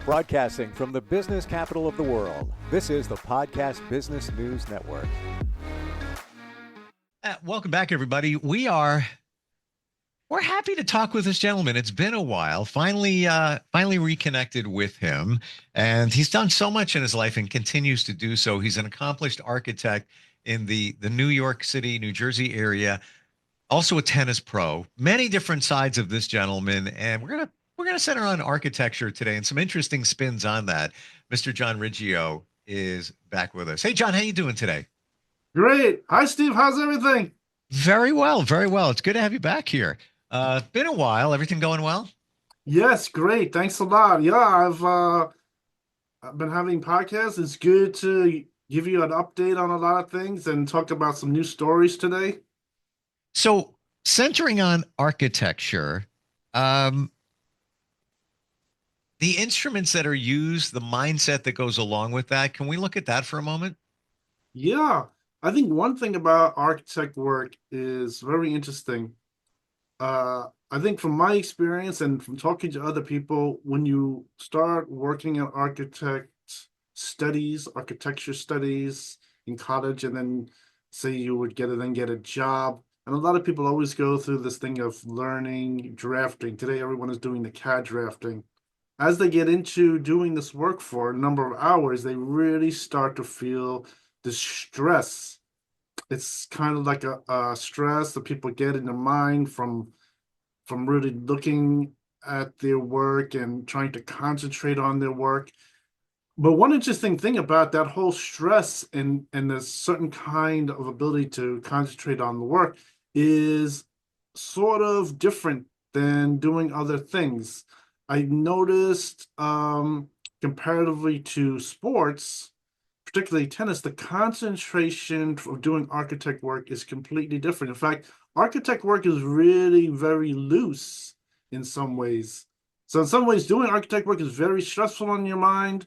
Broadcasting from the business capital of the world, this is the Podcast Business News Network. Welcome back, everybody. We're happy to talk with this gentleman. It's been a while. Finally reconnected with him, and he's done so much in his life and continues to do so. He's an accomplished architect in the New York City, New Jersey area. Also a tennis pro. Many different sides of this gentleman, and we're gonna center on architecture today and some interesting spins on that. Mr. John Riggio is back with us. Hey, John, how you doing today? Great. Hi, Steve. How's everything? Very well, very well. It's good to have you back here. Been a while. Everything going well? Yes, great. Thanks a lot. Yeah, I've been having podcasts. It's good to give you an update on a lot of things and talk about some new stories today. So, centering on architecture, the instruments that are used, the mindset that goes along with that, can we look at that for a moment? Yeah, I think one thing about architect work is very interesting. I think from my experience and from talking to other people, when you start working in architecture studies in college, and then say you would get a job. And a lot of people always go through this thing of learning drafting. Today, everyone is doing the CAD drafting. As they get into doing this work for a number of hours, they really start to feel the stress. It's kind of like a stress that people get in their mind from really looking at their work and trying to concentrate on their work. But one interesting thing about that whole stress and a certain kind of ability to concentrate on the work is sort of different than doing other things. I noticed comparatively to sports, particularly tennis, the concentration of doing architect work is completely different. In fact, architect work is really very loose in some ways. So in some ways, doing architect work is very stressful on your mind.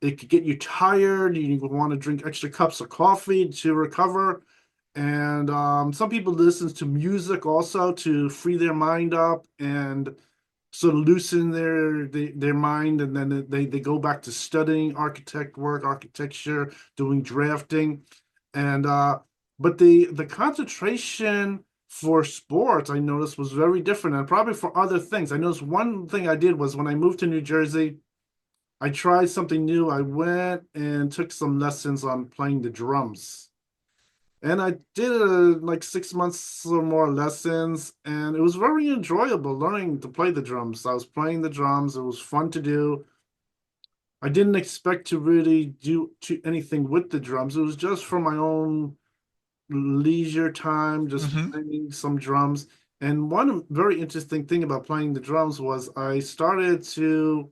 It could get you tired. You want to drink extra cups of coffee to recover. And some people listen to music also to free their mind up and sort of loosen their mind, and then they go back to studying architect work, architecture, doing drafting, and but the concentration for sports I noticed was very different, and probably for other things. I noticed one thing I did was when I moved to New Jersey, I tried something new. I went and took some lessons on playing the drums. And I did like 6 months or more lessons, and it was very enjoyable learning to play the drums. I was playing the drums, it was fun to do. I didn't expect to really do anything with the drums. It was just for my own leisure time, just Mm-hmm. playing some drums. And one very interesting thing about playing the drums was I started to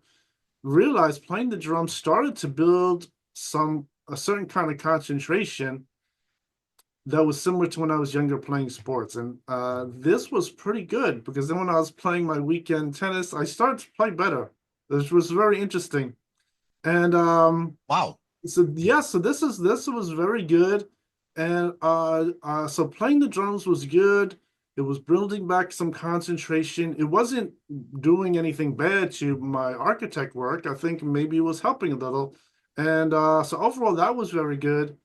realize playing the drums started to build a certain kind of concentration that was similar to when I was younger playing sports. And this was pretty good because then when I was playing my weekend tennis, I started to play better. This was very interesting. And Wow. so yeah, so this was very good. And so playing the drums was good. It was building back some concentration. It wasn't doing anything bad to my architect work. I think maybe it was helping a little. And so overall, that was very good.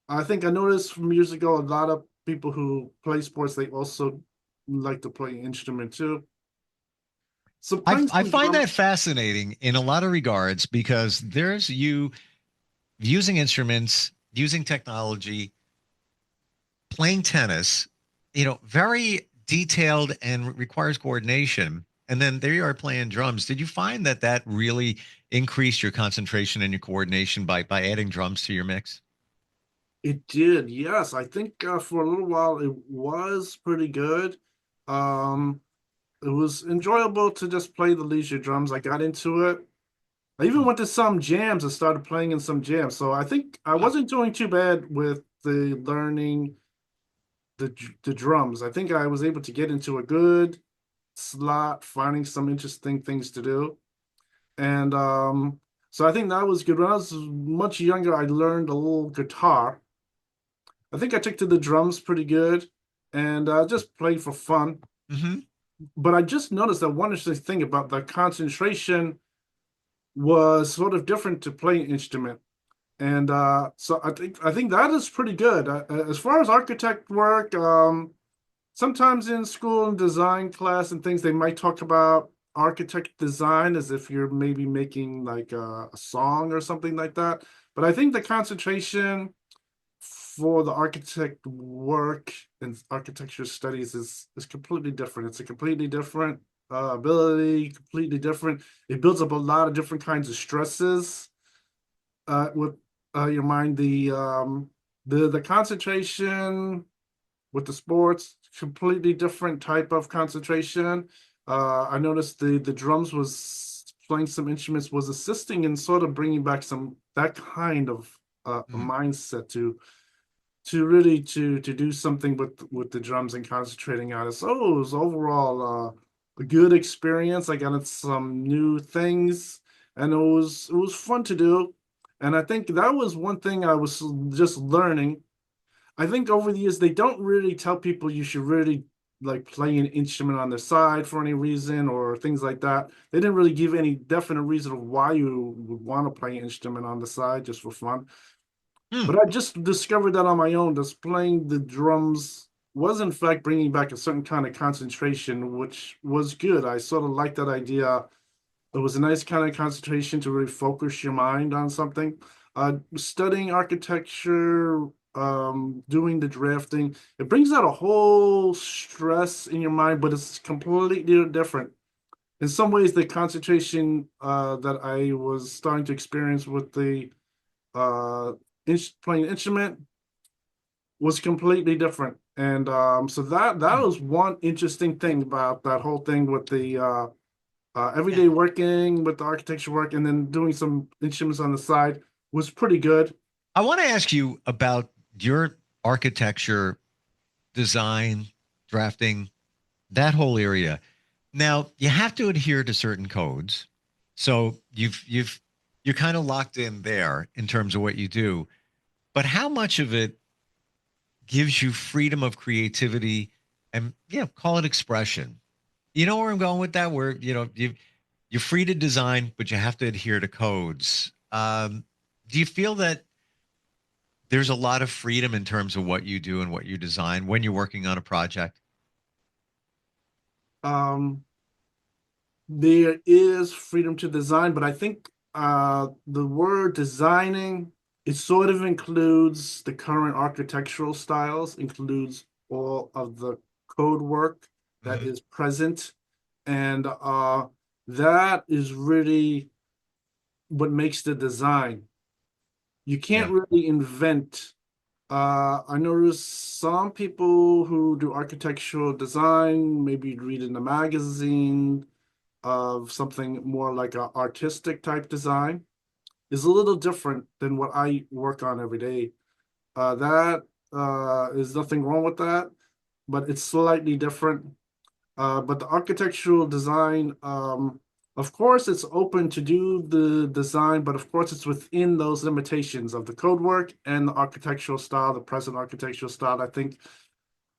I think I noticed from years ago, a lot of people who play sports, they also like to play an instrument too. So playing I some find that drums, fascinating in a lot of regards because there's you using instruments, using technology, playing tennis, very detailed and requires coordination. And then there you are playing drums. Did you find that that really increased your concentration and your coordination by adding drums to your mix? it did. Yes, I think for a little while it was pretty good. Um, it was enjoyable to just play the leisure drums. I got into it. I even went to some jams and started playing in some jams. So I think I Wow. wasn't doing too bad with the learning the drums. I think I was able to get into a good slot, finding some interesting things to do. And so I think that was good. When I was much younger, I learned a little guitar. I think I took to the drums pretty good and just played for fun. Mm-hmm. But I just noticed that one interesting thing about the concentration was sort of different to play an instrument. And so I think that is pretty good. As far as architect work, sometimes in school and design class and things, they might talk about architect design as if you're maybe making like a song or something like that. But I think the concentration for the architect work and architecture studies is completely different. It's a completely different ability, completely different. It builds up a lot of different kinds of stresses with your mind. The concentration with the sports, completely different type of concentration. I noticed the drums was playing some instruments was assisting in sort of bringing back some that kind of a Mm. mindset to really to do something with the drums and concentrating on it. So it was overall a good experience. I got some new things, and it was fun to do. And I think that was one thing I was just learning. I think over the years they don't really tell people you should really like play an instrument on the side for any reason or things like that. They didn't really give any definite reason of why you would want to play an instrument on the side just for fun. Hmm. But I just discovered that on my own, that playing the drums was in fact bringing back a certain kind of concentration, which was good. I sort of liked that idea. It was a nice kind of concentration to really focus your mind on something. Studying architecture, doing the drafting, it brings out a whole stress in your mind, but it's completely different. In some ways, the concentration that I was starting to experience with the uh, playing instrument was completely different. And so that Hmm. was one interesting thing about that whole thing with the everyday working with the architecture work and then doing some instruments on the side was pretty good. I want to ask you about your architecture, design, drafting, that whole area. Now, you have to adhere to certain codes. So you're kind of locked in there in terms of what you do. But how much of it gives you freedom of creativity and yeah, call it expression? You know where I'm going with that? Where you're free to design, but you have to adhere to codes. Do you feel that there's a lot of freedom in terms of what you do and what you design when you're working on a project? Um, there is freedom to design, but I think the word designing it sort of includes the current architectural styles, includes all of the code work that Mhm. is present, and that is really what makes the design. You can't Yeah, really invent. I notice some people who do architectural design, maybe you'd read in a magazine of something more like a artistic type design, is a little different than what I work on every day. That is nothing wrong with that, but it's slightly different. But the architectural design, of course, it's open to do the design, but of course, it's within those limitations of the code work and the architectural style, the present architectural style. I think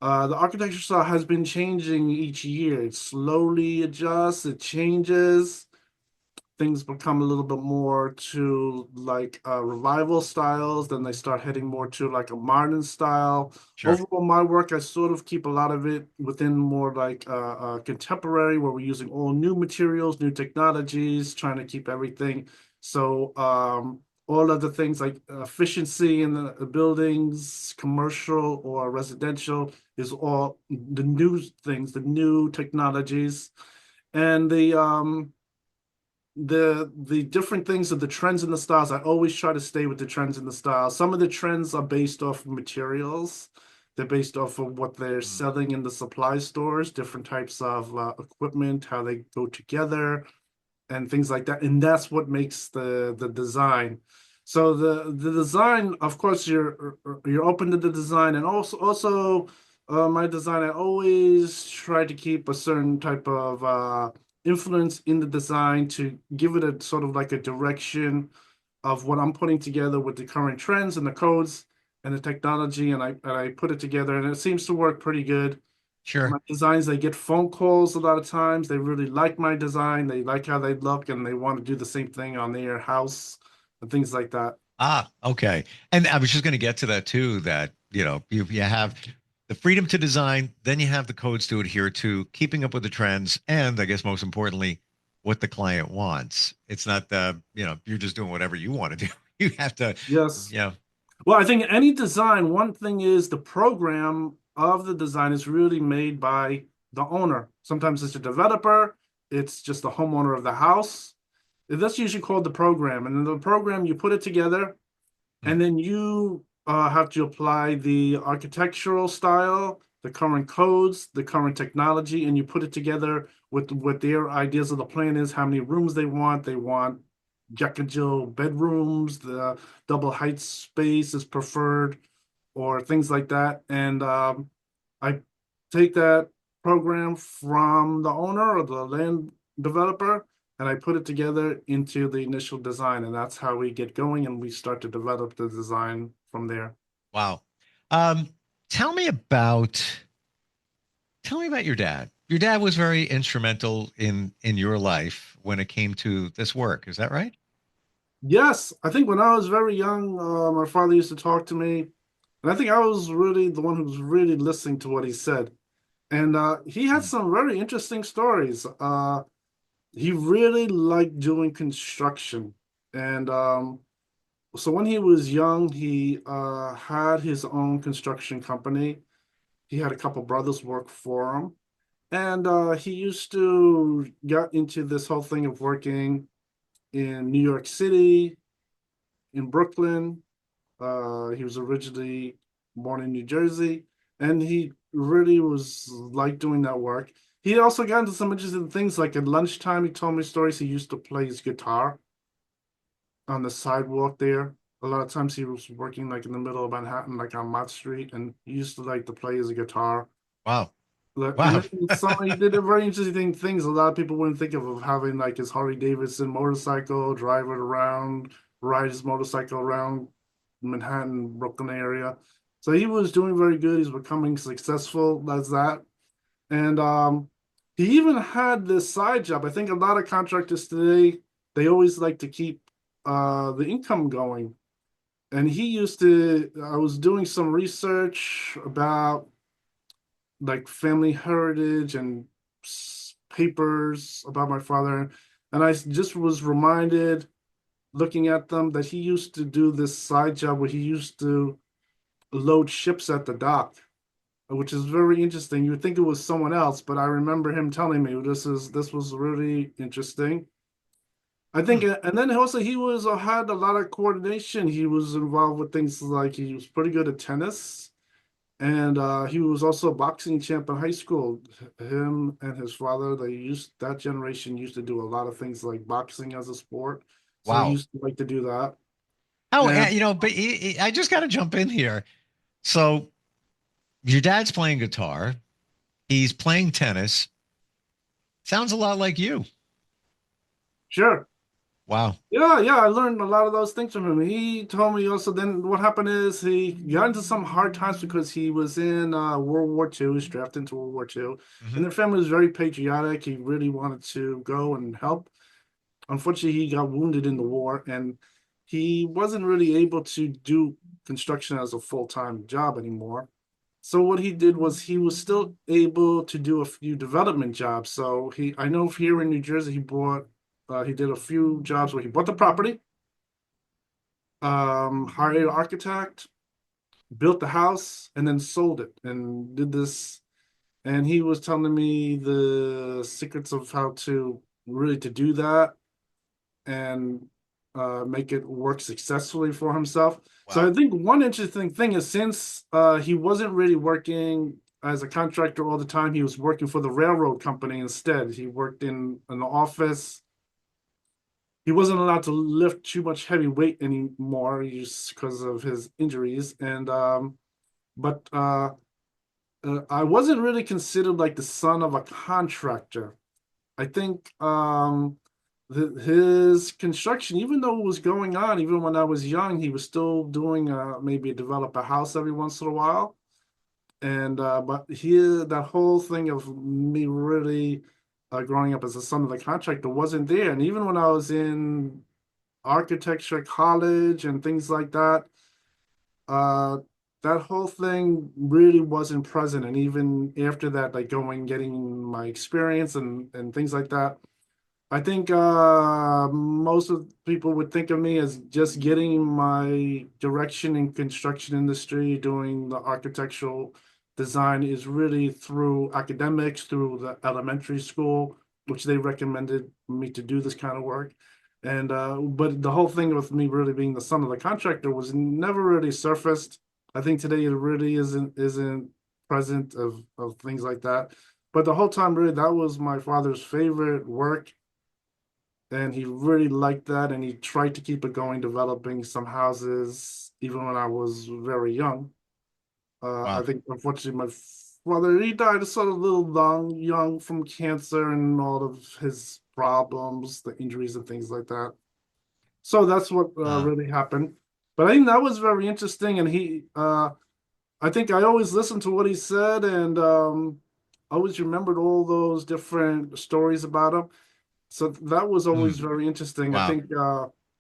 the architectural style has been changing each year. It slowly adjusts, it changes, things become a little bit more to like revival styles, then they start heading more to like a modern style. sure. Overall, my work, I sort of keep a lot of it within more like contemporary, where we're using all new materials, new technologies, trying to keep everything. So all of the things like efficiency in the buildings, commercial or residential, is all the new things, the new technologies, and the different things of the trends and the styles. I always try to stay with the trends and the styles. Some of the trends are based off materials. They're based off of what they're Mm. selling in the supply stores, different types of equipment, how they go together, and things like that. And that's what makes the design. So the design, of course, you're open to the design, and also my design. I always try to keep a certain type of influence in the design to give it a sort of like a direction of what I'm putting together with the current trends and the codes and the technology, and I put it together, and it seems to work pretty good. Sure. my designs. They get phone calls a lot of times. They really like my design. They like how they look, and they want to do the same thing on their house and things like that. Ah, okay. And I was just going to get to that too, that, you have the freedom to design, then you have the codes to adhere to, keeping up with the trends, and I guess most importantly, what the client wants. It's not you're just doing whatever you want to do. You have to, Yes. yeah. Well, I think any design, one thing is the program of the design is really made by the owner. Sometimes it's a developer, it's just the homeowner of the house. That's usually called the program. And in the program, you put it together, Hmm. and then you have to apply the architectural style, the current codes, the current technology, and you put it together with what their ideas of the plan is, how many rooms they want. They want Jack and Jill bedrooms, the double height space is preferred, or things like that. And I take that program from the owner or the land developer, and I put it together into the initial design, and that's how we get going, and we start to develop the design from there. Wow. Um, tell me about tell me about your dad. Your dad was very instrumental in your life when it came to this work. Is that right? Yes, I think when I was very young, my father used to talk to me, and I think I was really the one who was really listening to what he said. And he had Hmm. some very interesting stories. He really liked doing construction. And so when he was young, he had his own construction company. He had a couple brothers work for him. And he used to get into this whole thing of working in New York City, in Brooklyn. He was originally born in New Jersey, and he really was like doing that work. He also got into some interesting things, like at lunchtime, he told me stories. He used to play his guitar on the sidewalk there. A lot of times he was working like in the middle of Manhattan, like on Mott Street, and he used to like to play his guitar. Wow. And Wow. then some he did a very interesting things a lot of people wouldn't think of having like his Harley Davidson motorcycle, drive it around, ride his motorcycle around Manhattan, Brooklyn area. So he was doing very good. He's becoming successful as that. And he even had this side job. I think a lot of contractors today, they always like to keep the income going. And he used to, I was doing some research about like family heritage and papers about my father. And I just was reminded looking at them that he used to do this side job where he used to load ships at the dock, which is very interesting. You would think it was someone else, but I remember him telling me this was really interesting. I think, Hmm. and then also he was had a lot of coordination. He was involved with things like he was pretty good at tennis, and he was also a boxing champ in high school. Him and his father, they used that generation used to do a lot of things like boxing as a sport. So he Wow. used to like to do that. Oh, And but I just got to jump in here. So your dad's playing guitar. He's playing tennis. Sounds a lot like you. sure, Wow. yeah, I learned a lot of those things from him. He told me also then what happened is he got into some hard times because he was in World War II. He was drafted into World War II, Hmm. and their family was very patriotic. He really wanted to go and help. Unfortunately, he got wounded in the war, and he wasn't really able to do construction as a full-time job anymore. So what he did was he was still able to do a few development jobs. So I know here in New Jersey, he did a few jobs where he bought the property, hired an architect, built the house, and then sold it and did this. And he was telling me the secrets of how to really to do that and make it work successfully for himself. So I Wow. think one interesting thing is since he wasn't really working as a contractor all the time, he was working for the railroad company instead. He worked in an office. He wasn't allowed to lift too much heavy weight anymore just because of his injuries. And but I wasn't really considered like the son of a contractor. I think his construction, even though it was going on, even when I was young, he was still doing maybe develop a house every once in a while. And but here, that whole thing of me really growing up as a son of the contractor wasn't there. And even when I was in architecture college and things like that, uh, that whole thing really wasn't present. And even after that, like going, getting my experience and things like that, I think most of people would think of me as just getting my direction in construction industry, doing the architectural design is really through academics, through the elementary school, which they recommended me to do this kind of work. And but the whole thing with me really being the son of the contractor was never really surfaced. I think today it really isn't present of things like that. But the whole time, really, that was my father's favorite work, and he really liked that, and he tried to keep it going, developing some houses even when I was very young. I Wow. think unfortunately my father, he died sort of a little young from cancer and all of his problems, the injuries and things like that. So that's what Uh, really happened. But I think that was very interesting, and I think I always listened to what he said, and always remembered all those different stories about him. So that was always mm, very interesting. I wow. think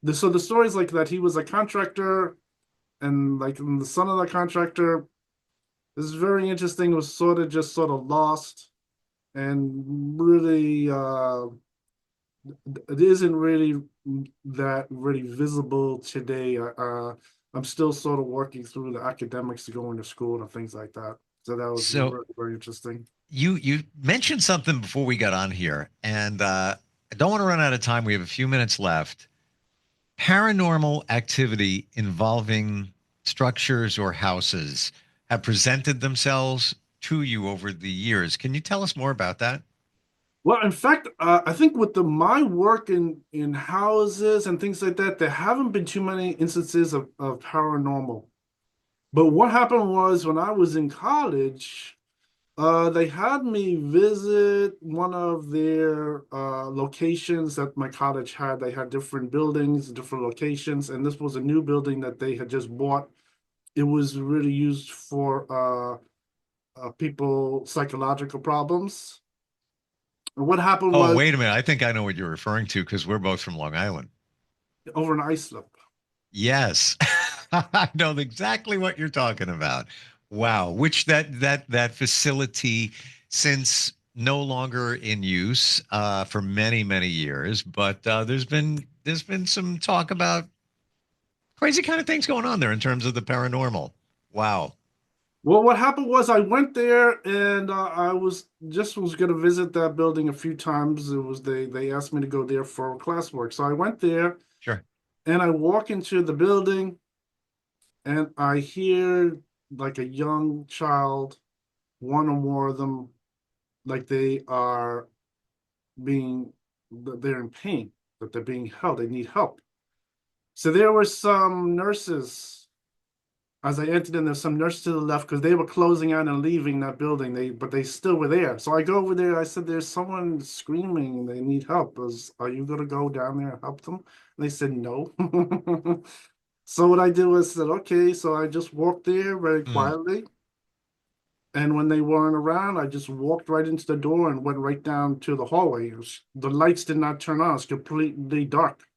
the stories like that, he was a contractor, and like the son of the contractor is very interesting. It was sort of lost, and really it isn't really that really visible today. I'm still sort of working through the academics to go into school and things like that. So that was So very, very interesting. you mentioned something before we got on here, and I don't want to run out of time. We have a few minutes left. Paranormal activity involving structures or houses have presented themselves to you over the years. Can you tell us more about that? Well, in fact, I think with the my work in houses and things like that, there haven't been too many instances of paranormal. But what happened was when I was in college, they had me visit one of their locations that my college had. They had different buildings, different locations, and this was a new building that they had just bought. It was really used for people psychological problems. And what happened Oh, was wait a minute. I think I know what you're referring to because we're both from Long Island. over in Islip. Yes. I know exactly what you're talking about. Wow. Which that facility since no longer in use for many, many years, but there's been some talk about crazy kind of things going on there in terms of the paranormal. Wow. Well, what happened was I went there and I was going to visit that building a few times. It was they asked me to go there for classwork, so I went there Sure. and I walk into the building and I hear like a young child, one or more of them, like they are being they're in pain, that they're being held, they need help. So there were some nurses. As I entered in, there's some nurses to the left because they were closing out and leaving that building. But they still were there. So I go over there. I said, "There's someone screaming. They need help. Are you gonna go down there and help them?" And they said, "No." So what I did was said, "Okay." So I just walked there very Mm. quietly. And when they weren't around, I just walked right into the door and went right down to the hallway. The lights did not turn on. It's completely dark.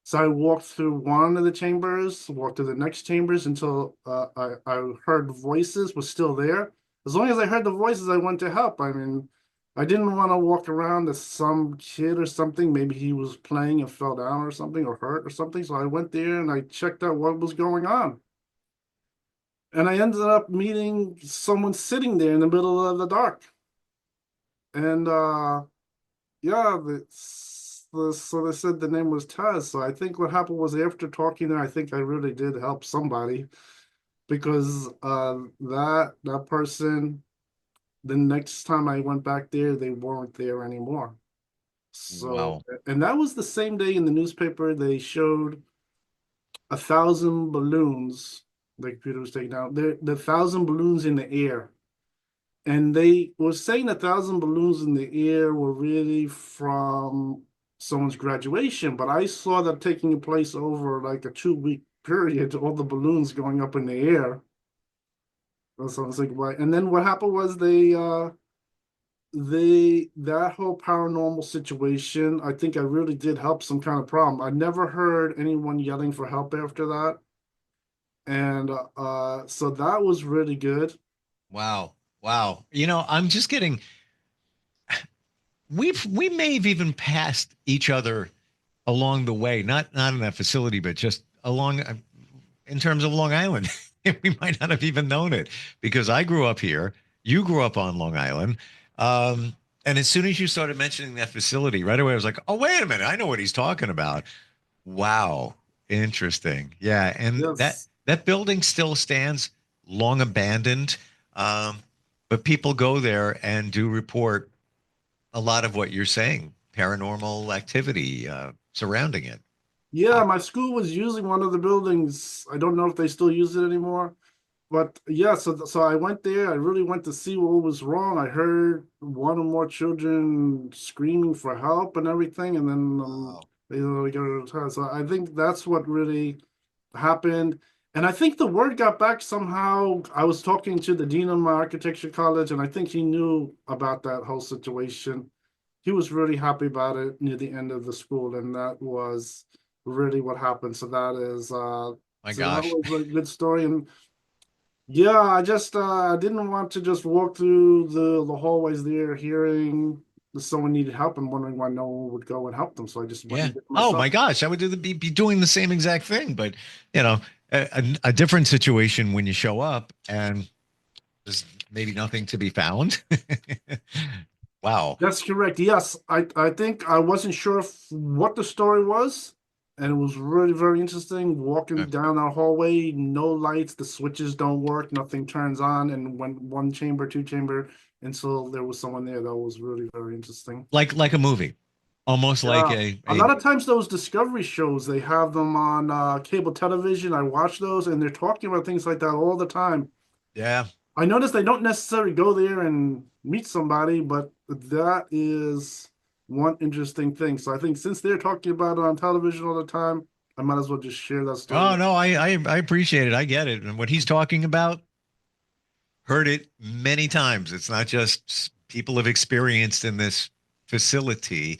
So I walked through one of the chambers, walked to the next chambers until I heard voices was still there. As long as I heard the voices, I went to help. I mean, I didn't want to walk around as some kid or something. Maybe he was playing and fell down or something or hurt or something. So I went there and I checked out what was going on. And I ended up meeting someone sitting there in the middle of the dark. And yeah, so they said the name was Taz. So I think what happened was after talking there, I think I really did help somebody because that person, the next time I went back there, they weren't there anymore. So, Wow. and that was the same day in the newspaper, they showed 1,000 balloons. The computer was taken down. The 1,000 balloons in the air. And they were saying 1,000 balloons in the air were really from someone's graduation, but I saw that taking place over like a 2 week period, all the balloons going up in the air. So I was like, why? And then what happened was that whole paranormal situation, I think I really did help some kind of problem. I never heard anyone yelling for help after that. And so that was really good. Wow. Wow. I'm just getting we may have even passed each other along the way, not in that facility, but just along in terms of Long Island. We might not have even known it because I grew up here. You grew up on Long Island. Um, and as soon as you started mentioning that facility, right away I was like, oh, wait a minute, I know what he's talking about. Wow. Interesting. Yeah. And that Yes. that building still stands, long abandoned. Um, but people go there and do report a lot of what you're saying, paranormal activity surrounding it. Yeah, I, my school was using one of the buildings. I don't know if they still use it anymore. But yeah, so I went there. I really went to see what was wrong. I heard one or more children screaming for help and everything, and then wow. they got retired. So I think that's what really happened. And I think the word got back somehow. I was talking to the dean of my architecture college, and I think he knew about that whole situation. He was really happy about it near the end of the school, and that was really what happened. My So that gosh. was a good story. And yeah, I just didn't want to just walk through the hallways there hearing that someone needed help and wondering why no one would go and help them. So I just went Yeah. and did it Oh my myself. gosh. I would be doing the same exact thing, but you know, a different situation when you show up and there's maybe nothing to be found. Wow. That's correct. Yes, I think I wasn't sure what the story was, and it was really very interesting. Uh, Walking down our hallway, no lights, the switches don't work, nothing turns on, and when one chamber, two chamber, until there was someone there. That was really very interesting. like a movie, almost like Yeah, a a lot of times those discovery shows, they have them on cable television. I watch those, and they're talking about things like that all the time. yeah. I notice they don't necessarily go there and meet somebody, but that is one interesting thing. So I think since they're talking about it on television all the time, I might as well just share that story Oh with. no, I appreciate it. I get it. And what he's talking about, heard it many times. It's not just people have experienced in this facility.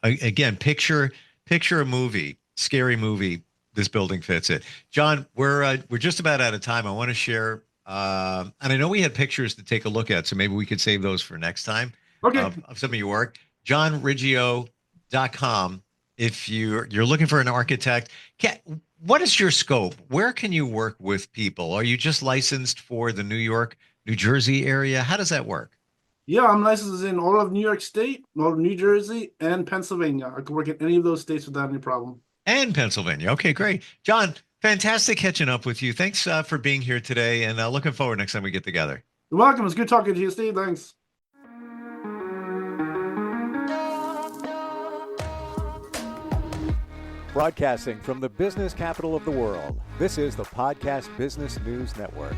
Again, picture a movie, scary movie. This building fits it. John, we're just about out of time. I want to share, and I know we had pictures to take a look at, so maybe we could save those for next time Okay. of some of your work. JohnRiggio.com. If you're looking for an architect, what is your scope? Where can you work with people? Are you just licensed for the New York, New Jersey area? How does that work? Yeah, I'm licensed in all of New York State, all of New Jersey, and Pennsylvania. I can work in any of those states without any problem. And Pennsylvania. Okay, great. John, fantastic catching up with you. Thanks for being here today, and looking forward next time we get together. You're welcome. It's good talking to you, Steve. Thanks. Broadcasting from the business capital of the world, this is the Podcast Business News Network.